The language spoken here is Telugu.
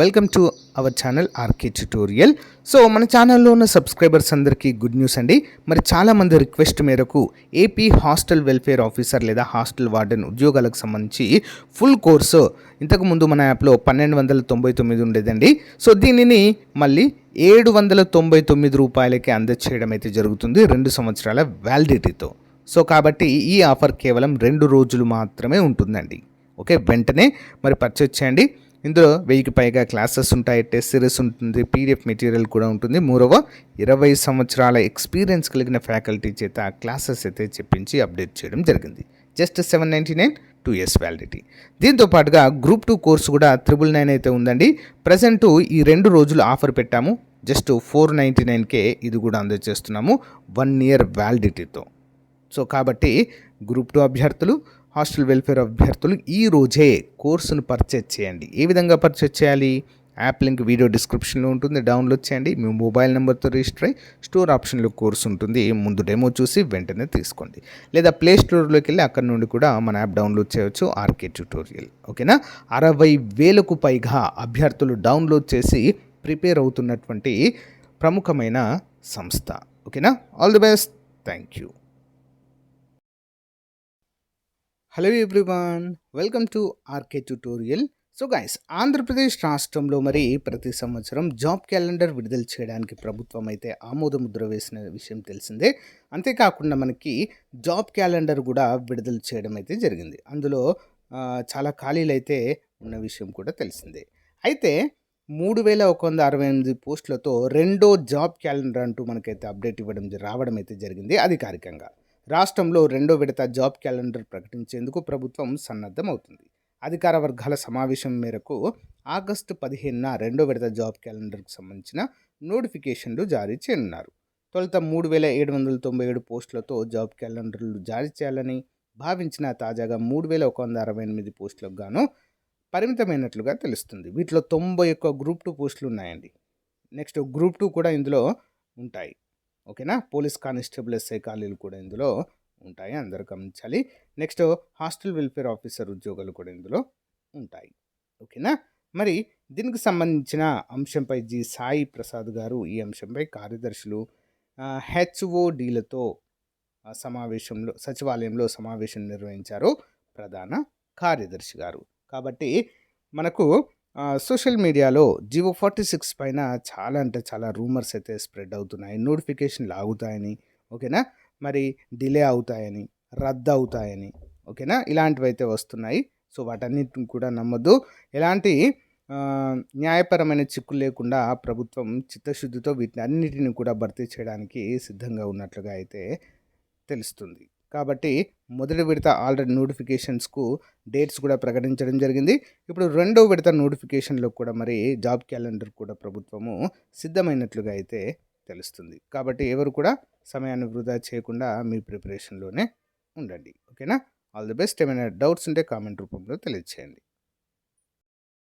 Welcome to our channel RK tutorial. So మన ఛానల్లో ఉన్న సబ్స్క్రైబర్స్ అందరికీ గుడ్ న్యూస్ అండి. మరి చాలామంది రిక్వెస్ట్ మేరకు ఏపీ హాస్టల్ వెల్ఫేర్ ఆఫీసర్ లేదా హాస్టల్ వార్డెన్ ఉద్యోగాలకు సంబంధించి ఫుల్ కోర్సు ఇంతకుముందు మన యాప్లో 1299 ఉండేదండి. సో దీనిని మళ్ళీ 799 రూపాయలకి అందచేయడం అయితే జరుగుతుంది 2 సంవత్సరాల వ్యాలిడిటీతో. సో కాబట్టి ఈ ఆఫర్ కేవలం 2 రోజులు మాత్రమే ఉంటుందండి. ఓకే, వెంటనే మరి పర్చేజ్ చేయండి. ఇందులో 1000కి పైగా క్లాసెస్ ఉంటాయి, టెస్ట్ సిరీస్ ఉంటుంది, పీడిఎఫ్ మెటీరియల్ కూడా ఉంటుంది. మూడవ 20 సంవత్సరాల ఎక్స్పీరియన్స్ కలిగిన ఫ్యాకల్టీ చేత క్లాసెస్ అయితే చెప్పించి అప్డేట్ చేయడం జరిగింది. Just 799 2 years validity. దీంతో పాటుగా గ్రూప్ 2 కోర్సు కూడా 999 అయితే ఉందండి. ప్రజెంటు ఈ 2 రోజులు ఆఫర్ పెట్టాము. జస్ట్ 499కే ఇది కూడా అందజేస్తున్నాము 1 year వ్యాలిడిటీతో. సో కాబట్టి గ్రూప్ 2 అభ్యర్థులు, హాస్టల్ వెల్ఫేర్ అభ్యర్థులు ఈ రోజే కోర్సును పర్చేజ్ చేయండి. ఏ విధంగా పర్చేజ్ చేయాలి? యాప్ లింక్ వీడియో డిస్క్రిప్షన్లో ఉంటుంది, డౌన్లోడ్ చేయండి. మీ మొబైల్ నెంబర్తో రిజిస్టర్ అయ్యి స్టోర్ ఆప్షన్లో కోర్సు ఉంటుంది, ముందు డెమో చూసి వెంటనే తీసుకోండి. లేదా ప్లే స్టోర్లోకి వెళ్ళి అక్కడ నుండి కూడా మన యాప్ డౌన్లోడ్ చేయవచ్చు, ఆర్కే ట్యుటోరియల్. ఓకేనా? 60,000కు పైగా అభ్యర్థులు డౌన్లోడ్ చేసి ప్రిపేర్ అవుతున్నటువంటి ప్రముఖమైన సంస్థ. ఓకేనా? All the best. Thank you. Hello everyone, welcome to RK tutorial. So guys, Andhra Pradesh రాష్ట్రంలో మరి ప్రతి సంవత్సరం జాబ్ క్యాలెండర్ విడుదల చేయడానికి ప్రభుత్వం అయితే ఆమోద ముద్ర వేసిన విషయం తెలిసిందే. అంతేకాకుండా మనకి జాబ్ క్యాలెండర్ కూడా విడుదల చేయడం అయితే జరిగింది. అందులో చాలా ఖాళీలు అయితే ఉన్న విషయం కూడా తెలిసిందే. అయితే 3168 పోస్టులతో రెండో జాబ్ క్యాలెండర్ అంటూ మనకైతే అప్డేట్ రావడం అయితే జరిగింది అధికారికంగా. రాష్ట్రంలో 2వ విడత జాబ్ క్యాలెండర్ ప్రకటించేందుకు ప్రభుత్వం సన్నద్ధమవుతుంది. అధికార వర్గాల సమావేశం మేరకు ఆగస్టు 15న 2వ విడత జాబ్ క్యాలెండర్కు సంబంధించిన నోటిఫికేషన్లు జారీ చేయనున్నారు. తొలుత 3797 పోస్టులతో జాబ్ క్యాలెండర్లు జారీ చేయాలని భావించిన తాజాగా 3168 పోస్టులకు గాను పరిమితమైనట్లుగా తెలుస్తుంది. వీటిలో 91 గ్రూప్ 2 పోస్టులు ఉన్నాయండి. నెక్స్ట్ గ్రూప్ 2 కూడా ఇందులో ఉంటాయి. ఓకేనా? పోలీస్ కానిస్టేబుల్, ఎస్ఐ ఖాళీలు కూడా ఇందులో ఉంటాయి, అందరూ గమనించాలి. నెక్స్ట్ హాస్టల్ వెల్ఫేర్ ఆఫీసర్ ఉద్యోగాలు కూడా ఇందులో ఉంటాయి. ఓకేనా? మరి దీనికి సంబంధించిన అంశంపై జి సాయి ప్రసాద్ గారు ఈ అంశంపై కార్యదర్శులు హెచ్ఓడీలతో సచివాలయంలో సమావేశం నిర్వహించారు ప్రధాన కార్యదర్శి గారు. కాబట్టి మనకు సోషల్ మీడియాలో జివో 46 పైన చాలా అంటే చాలా రూమర్స్ అయితే స్ప్రెడ్ అవుతున్నాయి. నోటిఫికేషన్లు ఆగుతాయని, ఓకేనా, మరి డిలే అవుతాయని, రద్దు అవుతాయని, ఓకేనా, ఇలాంటివి అయితే వస్తున్నాయి. సో వాటన్నిటిని కూడా నమ్మద్దు. ఎలాంటి న్యాయపరమైన చిక్కులు లేకుండా ప్రభుత్వం చిత్తశుద్ధితో వీటిని అన్నిటిని కూడా భర్తీ చేయడానికి సిద్ధంగా ఉన్నట్లుగా అయితే తెలుస్తుంది. కాబట్టి మొదటి విడత ఆల్రెడీ నోటిఫికేషన్స్కు డేట్స్ కూడా ప్రకటించడం జరిగింది. ఇప్పుడు 2వ విడత నోటిఫికేషన్లో కూడా మరి జాబ్ క్యాలెండర్ కూడా ప్రభుత్వము సిద్ధమైనట్లుగా అయితే తెలుస్తుంది. కాబట్టి ఎవరు కూడా సమయాన్ని వృధా చేయకుండా మీ ప్రిపరేషన్లోనే ఉండండి. ఓకేనా? All the best. ఏమైనా డౌట్స్ ఉంటే కామెంట్ రూపంలో తెలియజేయండి.